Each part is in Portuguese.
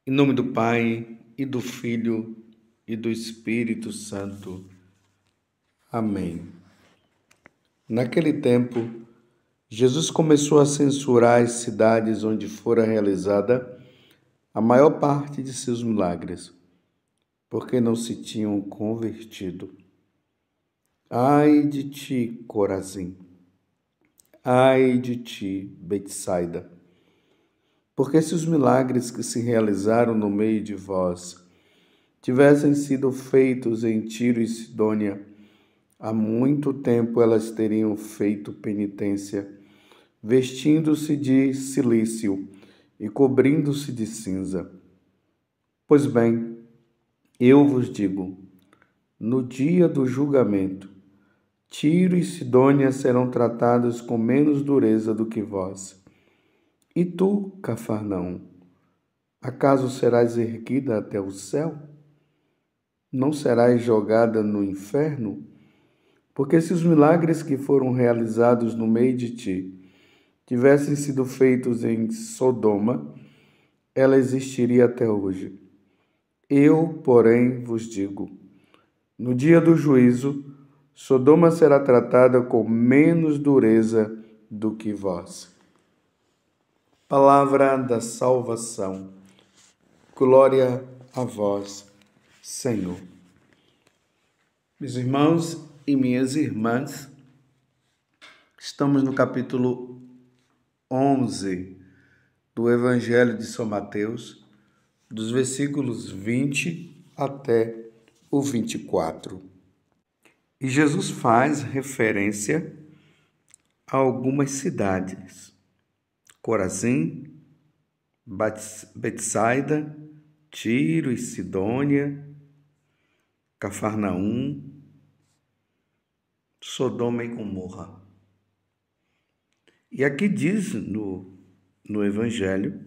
Em nome do Pai, e do Filho, e do Espírito Santo. Amém. Naquele tempo, Jesus começou a censurar as cidades onde fora realizada a maior parte de seus milagres, porque não se tinham convertido. Ai de ti, Corazim! Ai de ti, Betsaida! Porque se os milagres que se realizaram no meio de vós tivessem sido feitos em Tiro e Sidônia, há muito tempo elas teriam feito penitência, vestindo-se de cilício e cobrindo-se de cinza. Pois bem, eu vos digo, no dia do julgamento, Tiro e Sidônia serão tratados com menos dureza do que vós. E tu, Cafarnaum, acaso serás erguida até o céu? Não serás jogada no inferno? Porque se os milagres que foram realizados no meio de ti tivessem sido feitos em Sodoma, ela existiria até hoje. Eu, porém, vos digo, no dia do juízo, Sodoma será tratada com menos dureza do que vós. Palavra da salvação. Glória a vós, Senhor. Meus irmãos e minhas irmãs, estamos no capítulo 11 do Evangelho de São Mateus, dos versículos 20 até o 24. E Jesus faz referência a algumas cidades: Corazim, Betsaida, Tiro e Sidônia, Cafarnaum, Sodoma e Gomorra. E aqui diz no Evangelho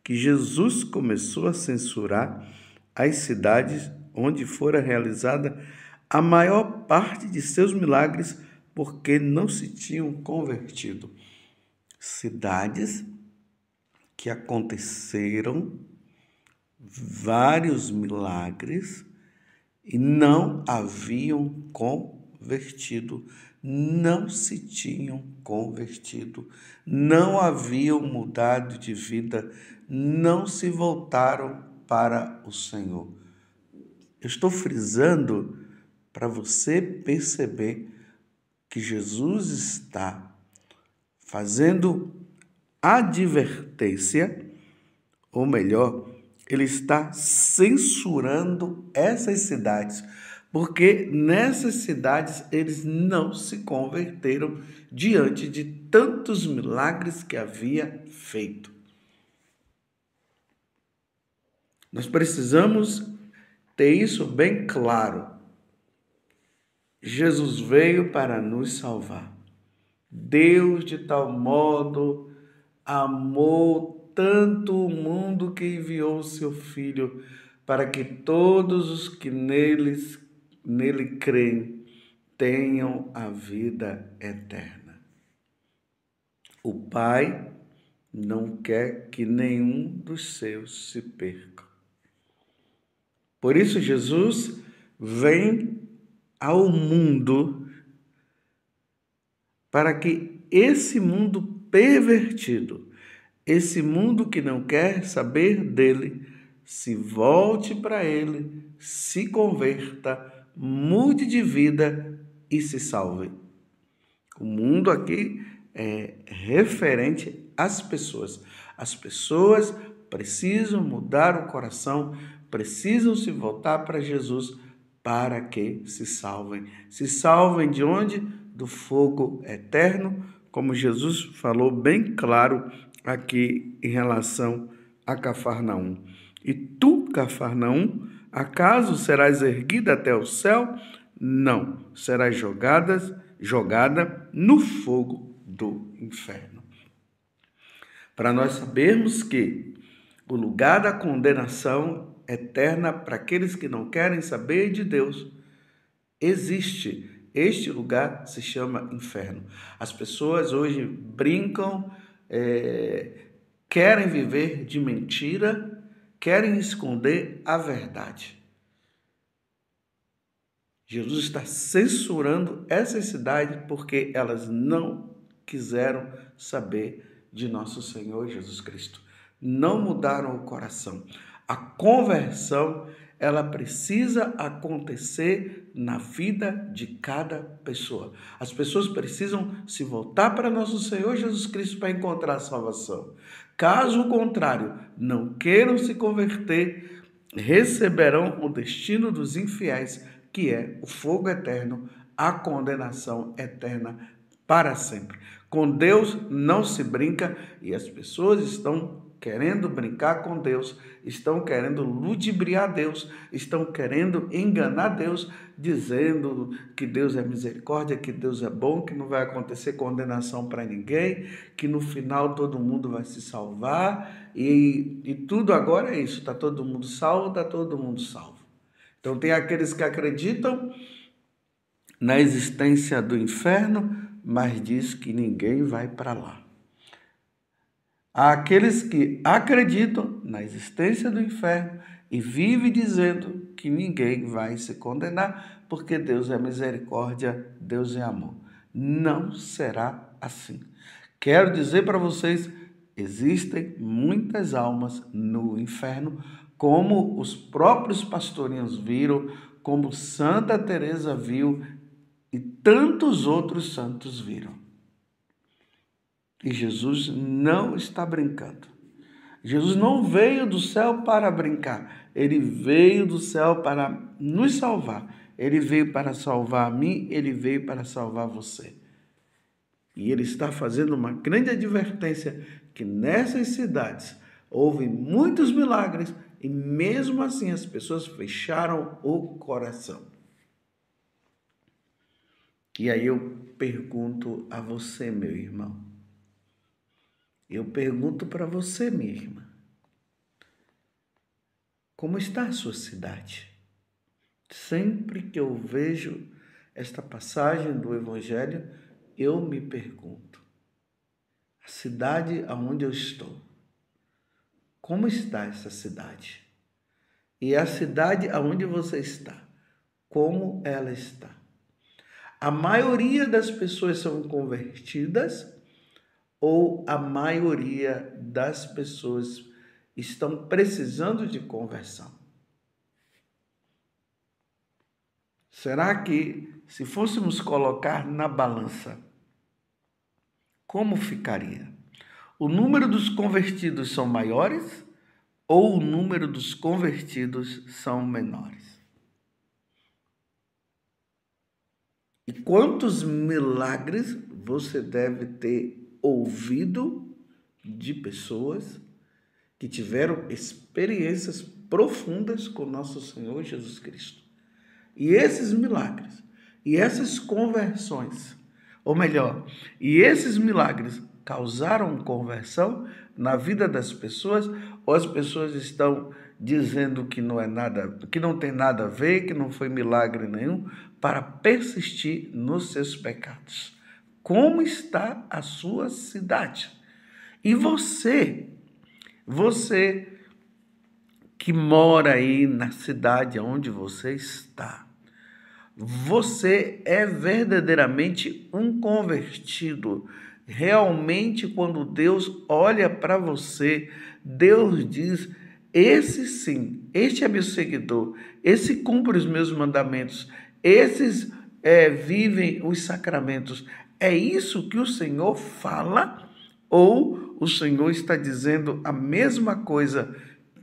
que Jesus começou a censurar as cidades onde fora realizada a maior parte de seus milagres, porque não se tinham convertido. Cidades que aconteceram vários milagres e não haviam convertido, não se tinham convertido, não haviam mudado de vida, não se voltaram para o Senhor. Eu estou frisando para você perceber que Jesus está fazendo advertência, ou melhor, ele está censurando essas cidades, porque nessas cidades eles não se converteram diante de tantos milagres que havia feito. Nós precisamos ter isso bem claro. Jesus veio para nos salvar. Deus de tal modo amou tanto o mundo que enviou o seu Filho, para que todos os que nele creem tenham a vida eterna. O Pai não quer que nenhum dos seus se perca. Por isso Jesus vem ao mundo para que esse mundo pervertido, esse mundo que não quer saber dele, se volte para ele, se converta, mude de vida e se salve. O mundo aqui é referente às pessoas. As pessoas precisam mudar o coração, precisam se voltar para Jesus para que se salvem. Se salvem de onde? Do fogo eterno, como Jesus falou bem claro aqui em relação a Cafarnaum. E tu, Cafarnaum, acaso serás erguida até o céu? Não, serás jogada no fogo do inferno. Para nós sabermos que o lugar da condenação eterna para aqueles que não querem saber de Deus existe. Este lugar se chama inferno. As pessoas hoje brincam, querem viver de mentira, querem esconder a verdade. Jesus está censurando essas cidades porque elas não quiseram saber de nosso Senhor Jesus Cristo. Não mudaram o coração. A conversão, ela precisa acontecer na vida de cada pessoa. As pessoas precisam se voltar para nosso Senhor Jesus Cristo para encontrar a salvação. Caso contrário, não queiram se converter, receberão o destino dos infiéis, que é o fogo eterno, a condenação eterna para sempre. Com Deus não se brinca e as pessoas estão querendo brincar com Deus, estão querendo ludibriar Deus, estão querendo enganar Deus, dizendo que Deus é misericórdia, que Deus é bom, que não vai acontecer condenação para ninguém, que no final todo mundo vai se salvar e tudo agora é isso, está todo mundo salvo, está todo mundo salvo. Então tem aqueles que acreditam na existência do inferno, mas diz que ninguém vai para lá. Há aqueles que acreditam na existência do inferno e vivem dizendo que ninguém vai se condenar, porque Deus é misericórdia, Deus é amor. Não será assim. Quero dizer para vocês, existem muitas almas no inferno, como os próprios pastorinhos viram, como Santa Teresa viu e tantos outros santos viram. E Jesus não está brincando. Jesus não veio do céu para brincar. Ele veio do céu para nos salvar. Ele veio para salvar a mim, ele veio para salvar você. E ele está fazendo uma grande advertência que nessas cidades houve muitos milagres e mesmo assim as pessoas fecharam o coração. E aí eu pergunto a você, meu irmão. Eu pergunto para você, minha irmã, como está a sua cidade? Sempre que eu vejo esta passagem do Evangelho, eu me pergunto, a cidade aonde eu estou, como está essa cidade? E a cidade aonde você está, como ela está? A maioria das pessoas são convertidas ou a maioria das pessoas estão precisando de conversão? Será que, se fôssemos colocar na balança, como ficaria? O número dos convertidos são maiores ou o número dos convertidos são menores? E quantos milagres você deve ter ouvido de pessoas que tiveram experiências profundas com nosso Senhor Jesus Cristo? E esses milagres, e essas conversões, ou melhor, e esses milagres causaram conversão na vida das pessoas, ou as pessoas estão dizendo que não é nada, que não tem nada a ver, que não foi milagre nenhum, para persistir nos seus pecados? Como está a sua cidade? E você que mora aí na cidade onde você está, você é verdadeiramente um convertido. Realmente, quando Deus olha para você, Deus diz: esse sim, este é meu seguidor, esse cumpre os meus mandamentos, esses vivem os sacramentos. É isso que o Senhor fala? Ou o Senhor está dizendo a mesma coisa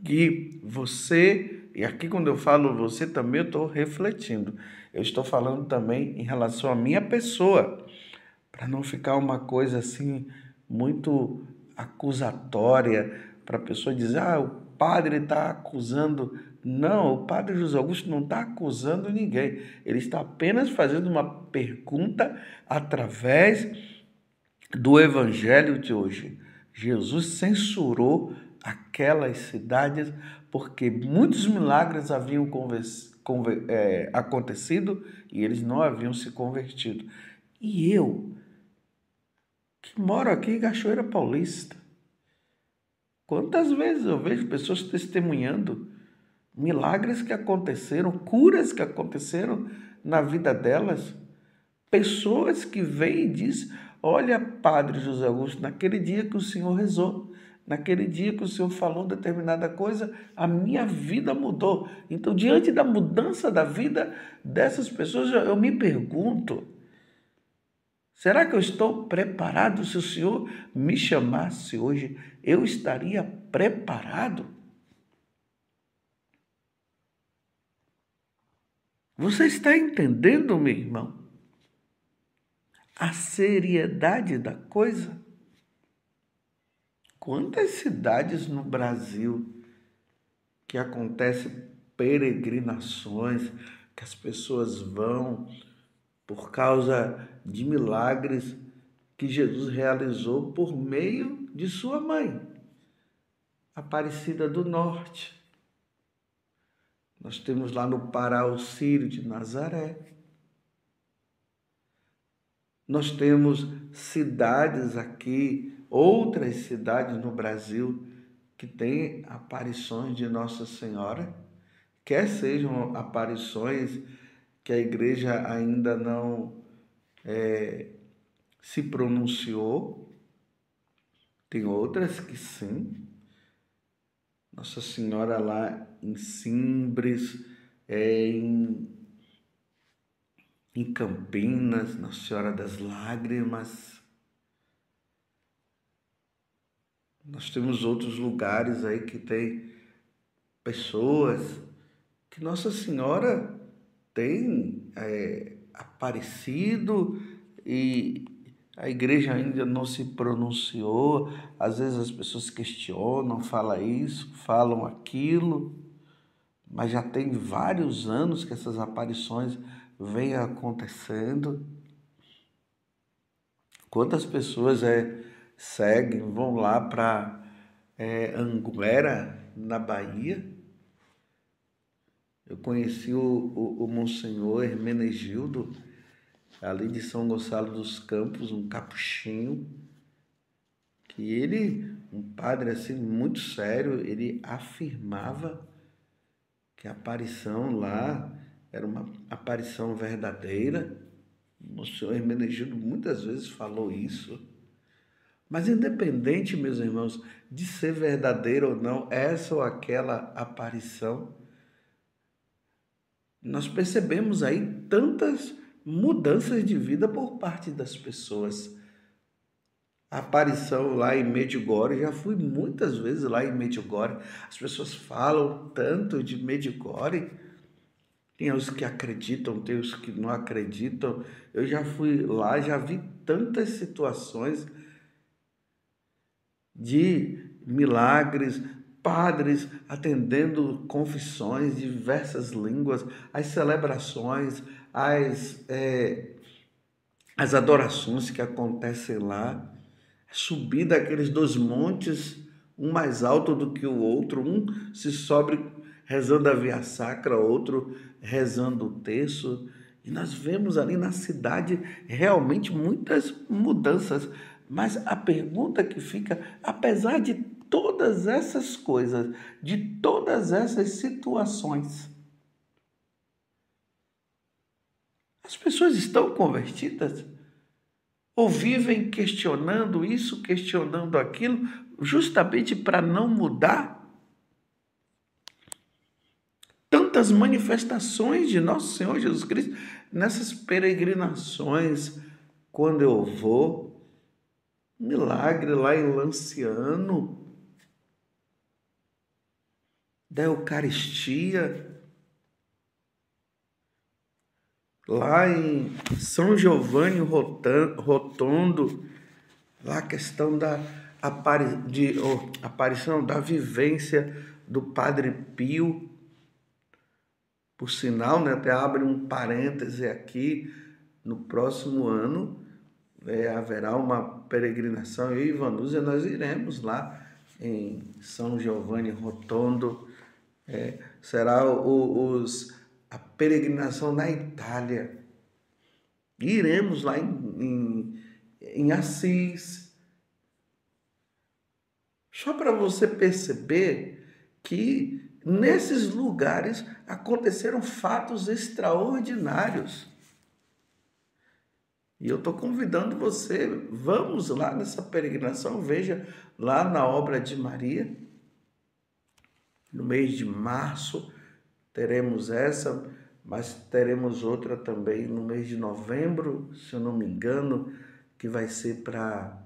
que você, e aqui quando eu falo você também eu estou refletindo, eu estou falando também em relação à minha pessoa, para não ficar uma coisa assim muito acusatória, para a pessoa dizer, o padre está acusando. Não, o padre José Augusto não está acusando ninguém, ele está apenas fazendo uma pergunta através do evangelho de hoje. Jesus censurou aquelas cidades porque muitos milagres haviam acontecido e eles não haviam se convertido. E eu, que moro aqui em Cachoeira Paulista, Quantas vezes eu vejo pessoas testemunhando milagres que aconteceram, curas que aconteceram na vida delas. Pessoas que vêm e dizem: olha, Padre José Augusto, naquele dia que o Senhor rezou, naquele dia que o Senhor falou determinada coisa, a minha vida mudou. Então, diante da mudança da vida dessas pessoas, eu me pergunto: será que eu estou preparado? Se o Senhor me chamasse hoje, eu estaria preparado? Você está entendendo, meu irmão, a seriedade da coisa? Quantas cidades no Brasil que acontecem peregrinações, que as pessoas vão por causa de milagres que Jesus realizou por meio de sua mãe, Aparecida do Norte. Nós temos lá no Pará o Círio de Nazaré. Nós temos cidades aqui, outras cidades no Brasil, que têm aparições de Nossa Senhora, quer sejam aparições que a igreja ainda não se pronunciou, tem outras que sim. Nossa Senhora lá em Simbres, em Campinas, Nossa Senhora das Lágrimas. Nós temos outros lugares aí que tem pessoas que Nossa Senhora tem aparecido e a igreja ainda não se pronunciou. Às vezes as pessoas questionam, falam isso, falam aquilo, mas já tem vários anos que essas aparições vêm acontecendo. Quantas pessoas seguem, vão lá para Anguera, na Bahia? Eu conheci o Monsenhor Hermenegildo, ali de São Gonçalo dos Campos, um capuchinho, que ele, um padre assim muito sério, ele afirmava que a aparição lá era uma aparição verdadeira. O Monsenhor Hermenegildo muitas vezes falou isso. Mas independente, meus irmãos, de ser verdadeira ou não, essa ou aquela aparição, nós percebemos aí tantas mudanças de vida por parte das pessoas. A aparição lá em Medjugorje, já fui muitas vezes lá em Medjugorje, as pessoas falam tanto de Medjugorje, tem os que acreditam, tem os que não acreditam. Eu já fui lá, já vi tantas situações de milagres, padres atendendo confissões de diversas línguas, as celebrações, as adorações que acontecem lá, subir daqueles dois montes, um mais alto do que o outro, um se sobe rezando a via sacra, outro rezando o terço, e nós vemos ali na cidade realmente muitas mudanças. Mas a pergunta que fica, apesar de todas essas coisas, de todas essas situações, as pessoas estão convertidas? Ou vivem questionando isso, questionando aquilo, justamente para não mudar? Tantas manifestações de Nosso Senhor Jesus Cristo nessas peregrinações, quando eu vou, milagre lá em Lanciano, da Eucaristia, lá em São Giovanni Rotondo, lá a questão da aparição, da vivência do Padre Pio. Por sinal, né, até abre um parêntese aqui, no próximo ano haverá uma peregrinação, eu e Vanusa, nós iremos lá em São Giovanni Rotondo, será a peregrinação na Itália. Iremos lá em Assis, Só para você perceber que nesses lugares aconteceram fatos extraordinários. E eu estou convidando você, vamos lá nessa peregrinação, veja lá na obra de Maria, no mês de março, teremos essa, mas teremos outra também no mês de novembro, se eu não me engano, que vai ser para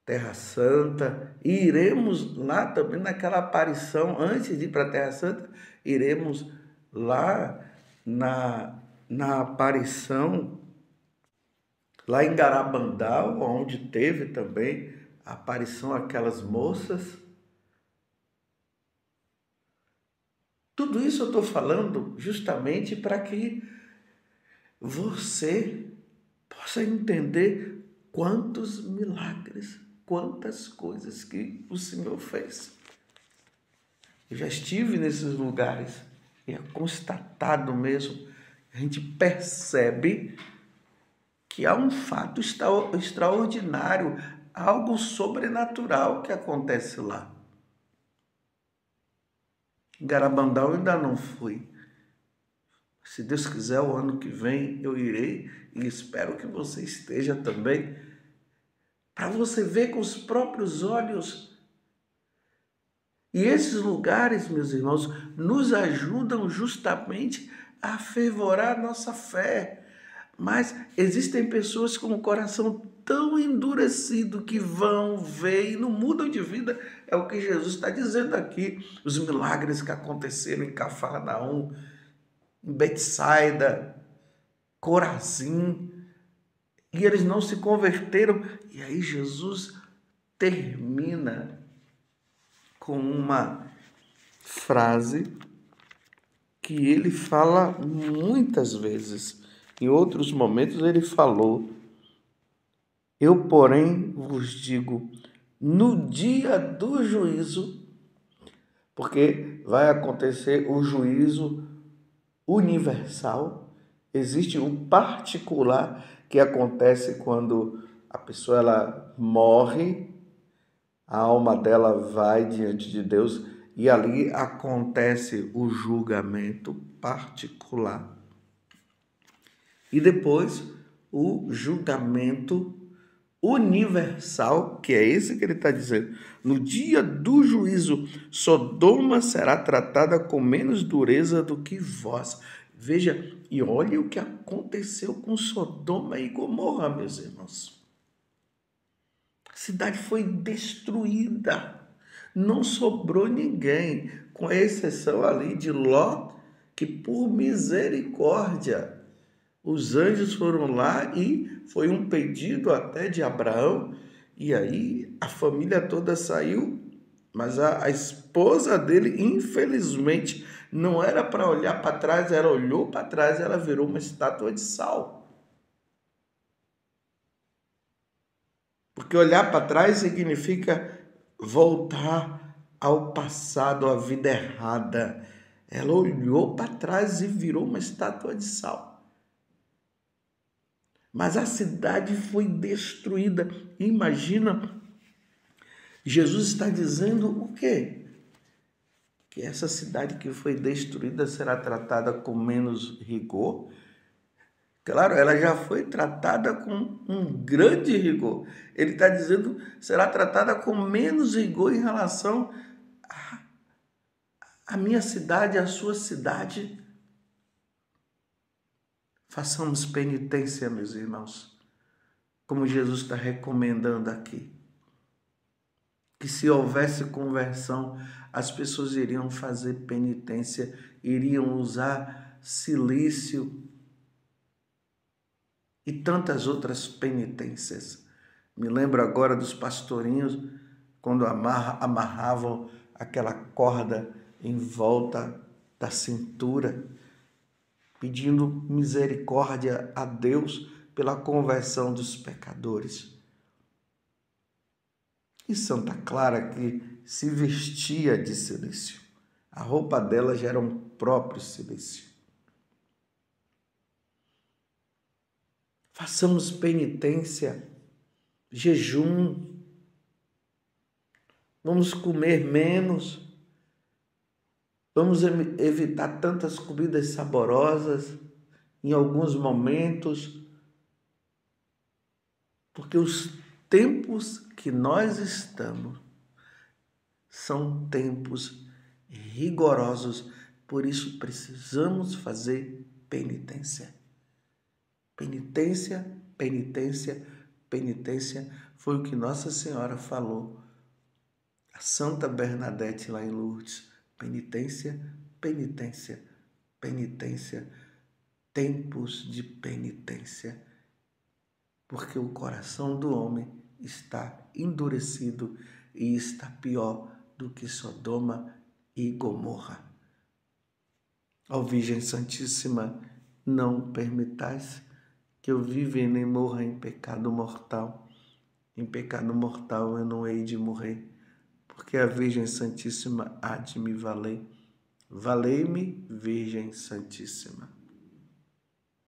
Terra Santa. E iremos lá também naquela aparição, antes de ir para Terra Santa, iremos lá na aparição, lá em Garabandal, onde teve também a aparição aquelas moças. Tudo isso eu estou falando justamente para que você possa entender quantos milagres, quantas coisas que o Senhor fez. Eu já estive nesses lugares e é constatado mesmo, a gente percebe que há um fato extraordinário, algo sobrenatural que acontece lá. Em Garabandal eu ainda não fui. Se Deus quiser, o ano que vem eu irei e espero que você esteja também, para você ver com os próprios olhos. E esses lugares, meus irmãos, nos ajudam justamente a fervorar a nossa fé. Mas existem pessoas com o coração tão endurecido que vão ver e não mudam de vida. É o que Jesus está dizendo aqui. Os milagres que aconteceram em Cafarnaum, em Betsaida, Corazim, e eles não se converteram. E aí Jesus termina com uma frase que ele fala muitas vezes. Em outros momentos ele falou: eu, porém, vos digo, no dia do juízo, porque vai acontecer o juízo universal, existe o particular que acontece quando a pessoa ela morre, a alma dela vai diante de Deus e ali acontece o julgamento particular. E depois o julgamento universal, que é esse que ele está dizendo. No dia do juízo, Sodoma será tratada com menos dureza do que vós. Veja, e olha o que aconteceu com Sodoma e Gomorra, meus irmãos. A cidade foi destruída. Não sobrou ninguém, com exceção ali de Ló, que por misericórdia os anjos foram lá e foi um pedido até de Abraão, e aí a família toda saiu, mas a esposa dele, infelizmente, não era para olhar para trás, ela olhou para trás e ela virou uma estátua de sal. Porque olhar para trás significa voltar ao passado, à vida errada. Ela olhou para trás e virou uma estátua de sal. Mas a cidade foi destruída. Imagina, Jesus está dizendo o quê? Que essa cidade que foi destruída será tratada com menos rigor. Claro, ela já foi tratada com um grande rigor. Ele está dizendo será tratada com menos rigor em relação à minha cidade, à sua cidade. Façamos penitência, meus irmãos, como Jesus está recomendando aqui. Que se houvesse conversão, as pessoas iriam fazer penitência, iriam usar cilício e tantas outras penitências. Me lembro agora dos pastorinhos, quando amarravam aquela corda em volta da cintura, pedindo misericórdia a Deus pela conversão dos pecadores. E Santa Clara, que se vestia de cilício, a roupa dela já era um próprio cilício. Façamos penitência, jejum. vamos comer menos, vamos evitar tantas comidas saborosas em alguns momentos, porque os tempos que nós estamos são tempos rigorosos, por isso precisamos fazer penitência. Penitência, penitência, penitência foi o que Nossa Senhora falou a Santa Bernadette lá em Lourdes. Penitência, penitência, penitência, tempos de penitência, porque o coração do homem está endurecido e está pior do que Sodoma e Gomorra. Ó Virgem Santíssima, não permitais que eu viva e nem morra em pecado mortal. Em pecado mortal eu não hei de morrer, porque a Virgem Santíssima há de me valer. Valei-me, Virgem Santíssima.